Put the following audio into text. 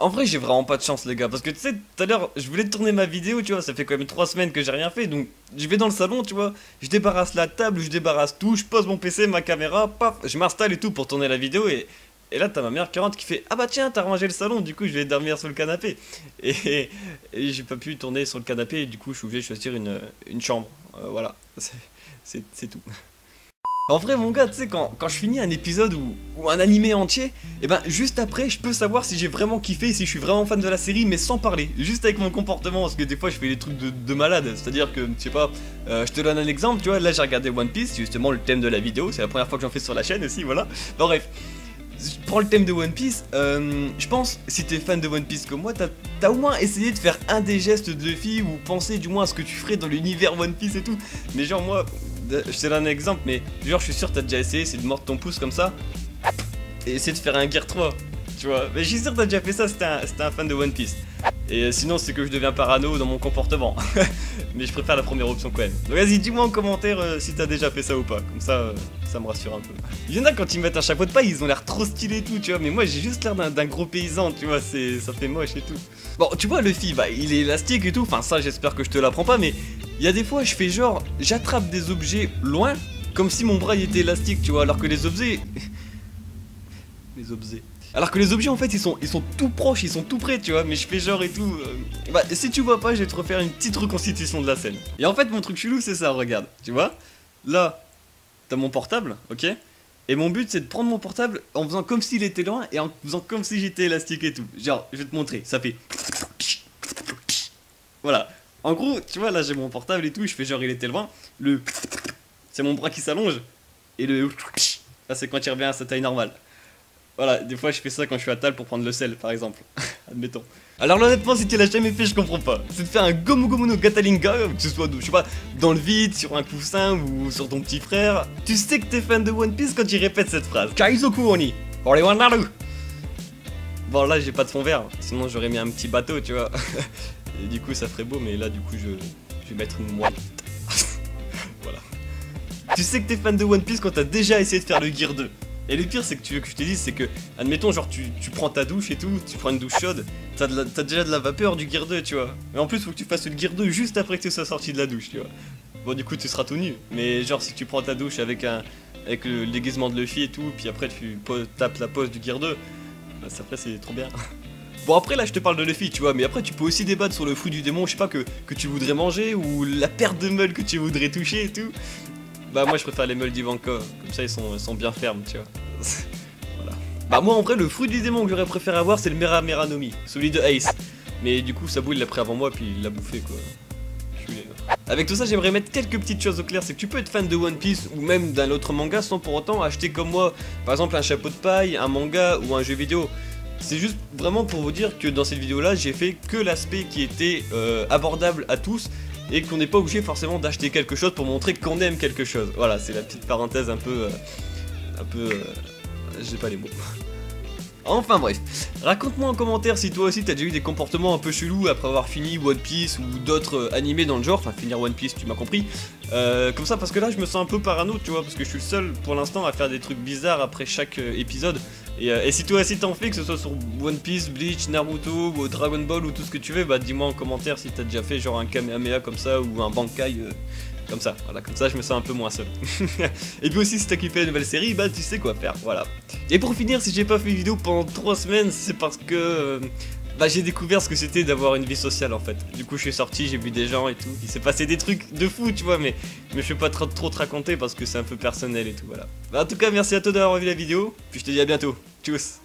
En vrai, j'ai vraiment pas de chance, les gars, parce que tu sais, tout à l'heure, je voulais tourner ma vidéo, tu vois, ça fait quand même 3 semaines que j'ai rien fait, donc je vais dans le salon, tu vois, je débarrasse la table, je débarrasse tout, je pose mon PC, ma caméra, paf, je m'installe et tout pour tourner la vidéo, et là, t'as ma mère qui rentre qui fait: ah bah tiens, t'as rangé le salon, du coup, je vais dormir sur le canapé. Et j'ai pas pu tourner sur le canapé, et du coup, je suis obligé de choisir une chambre. Voilà, c'est tout. En vrai, mon gars, tu sais, quand je finis un épisode ou un animé entier, et ben juste après, je peux savoir si j'ai vraiment kiffé, si je suis vraiment fan de la série, mais sans parler, juste avec mon comportement, parce que des fois je fais des trucs de malade, c'est-à-dire que, je sais pas, je te donne un exemple, tu vois, là j'ai regardé One Piece, c'est justement le thème de la vidéo, c'est la première fois que j'en fais sur la chaîne aussi, voilà. Bon, bref, je prends le thème de One Piece, je pense, si t'es fan de One Piece comme moi, t'as au moins essayé de faire un des gestes de Luffy, ou penser du moins à ce que tu ferais dans l'univers One Piece et tout, mais genre moi... Je te donne un exemple, mais genre je suis sûr que t'as déjà essayé, c'est de mordre ton pouce comme ça et essayer de faire un Gear 3, tu vois. Mais je suis sûr que t'as déjà fait ça si t'es un fan de One Piece. Et sinon c'est que je deviens parano dans mon comportement. Mais je préfère la première option quand même. Donc vas-y, dis-moi en commentaire si t'as déjà fait ça ou pas, comme ça ça me rassure un peu. Il y en a quand ils mettent un chapeau de paille, ils ont l'air trop stylés et tout, tu vois, mais moi j'ai juste l'air d'un gros paysan, tu vois, ça fait moche et tout. Bon, tu vois, Luffy, bah il est élastique et tout, enfin ça j'espère que je te l'apprends pas, mais il y a des fois je fais genre, j'attrape des objets loin, comme si mon bras il était élastique, tu vois, alors que les objets... Alors que les objets en fait ils sont tout proches, ils sont tout près, tu vois, mais je fais genre et tout. Bah si tu vois pas, je vais te refaire une petite reconstitution de la scène. Et en fait mon truc chelou c'est ça, regarde, tu vois. Là, t'as mon portable, ok. Et mon but c'est de prendre mon portable en faisant comme s'il était loin et en faisant comme si j'étais élastique et tout. Genre, je vais te montrer, ça fait... Voilà. En gros, tu vois, là j'ai mon portable et tout, je fais genre il était loin. Le... c'est mon bras qui s'allonge. Et le... là c'est quand il revient à sa taille normale. Voilà, des fois je fais ça quand je suis à table pour prendre le sel par exemple. Admettons. Alors là, honnêtement, si tu l'as jamais fait, je comprends pas. C'est de faire un Gomu Gomu no Gatalinga, que ce soit, je sais pas, dans le vide, sur un coussin ou sur ton petit frère. Tu sais que t'es fan de One Piece quand tu répètes cette phrase. Kaizoku Oni, Oriwanaru. Bon là j'ai pas de fond vert, sinon j'aurais mis un petit bateau, tu vois. Et du coup ça ferait beau, mais là du coup je vais mettre une moite. Voilà. Tu sais que t'es fan de One Piece quand t'as déjà essayé de faire le Gear 2. Et le pire c'est que tu veux que je te dise, c'est que, admettons genre tu prends ta douche et tout, tu prends une douche chaude, t'as déjà de la vapeur du Gear 2, tu vois. Mais en plus faut que tu fasses le Gear 2 juste après que tu sois sorti de la douche, tu vois. Bon du coup tu seras tout nu, mais genre si tu prends ta douche avec le déguisement de Luffy et tout, puis après tu tapes la pose du Gear 2, bah, après c'est trop bien. Bon après là je te parle de Luffy, tu vois, mais après tu peux aussi débattre sur le fruit du démon, je sais pas, que tu voudrais manger, ou la paire de meules que tu voudrais toucher et tout. Bah moi je préfère les meules d'Ivanka, comme ça ils sont bien fermes, tu vois. Voilà. Bah moi en vrai le fruit du démon que j'aurais préféré avoir c'est le Mera Mera no Mi, celui de Ace. Mais du coup Sabo il l'a pris avant moi puis il l'a bouffé quoi. Avec tout ça j'aimerais mettre quelques petites choses au clair, c'est que tu peux être fan de One Piece ou même d'un autre manga sans pour autant acheter comme moi par exemple un chapeau de paille, un manga ou un jeu vidéo. C'est juste vraiment pour vous dire que dans cette vidéo là j'ai fait que l'aspect qui était abordable à tous et qu'on n'est pas obligé forcément d'acheter quelque chose pour montrer qu'on aime quelque chose. Voilà, c'est la petite parenthèse un peu j'ai pas les mots. Enfin bref, raconte-moi en commentaire si toi aussi t'as déjà eu des comportements un peu chelous après avoir fini One Piece ou d'autres animés dans le genre, enfin finir One Piece tu m'as compris. Comme ça parce que là je me sens un peu parano, tu vois, parce que je suis le seul pour l'instant à faire des trucs bizarres après chaque épisode. Et si toi aussi t'en fais, que ce soit sur One Piece, Bleach, Naruto ou Dragon Ball ou tout ce que tu veux, bah dis-moi en commentaire si t'as déjà fait genre un Kamehameha comme ça ou un Bankai comme ça, voilà, comme ça je me sens un peu moins seul. Et puis aussi si t'as kiffé la nouvelle série, bah tu sais quoi faire, voilà. Et pour finir, si j'ai pas fait une vidéo pendant 3 semaines, c'est parce que bah j'ai découvert ce que c'était d'avoir une vie sociale en fait. Du coup je suis sorti, j'ai vu des gens et tout, il s'est passé des trucs de fou tu vois, mais je vais pas trop te raconter parce que c'est un peu personnel et tout, voilà. Bah en tout cas merci à toi d'avoir vu la vidéo, puis je te dis à bientôt, tchuss.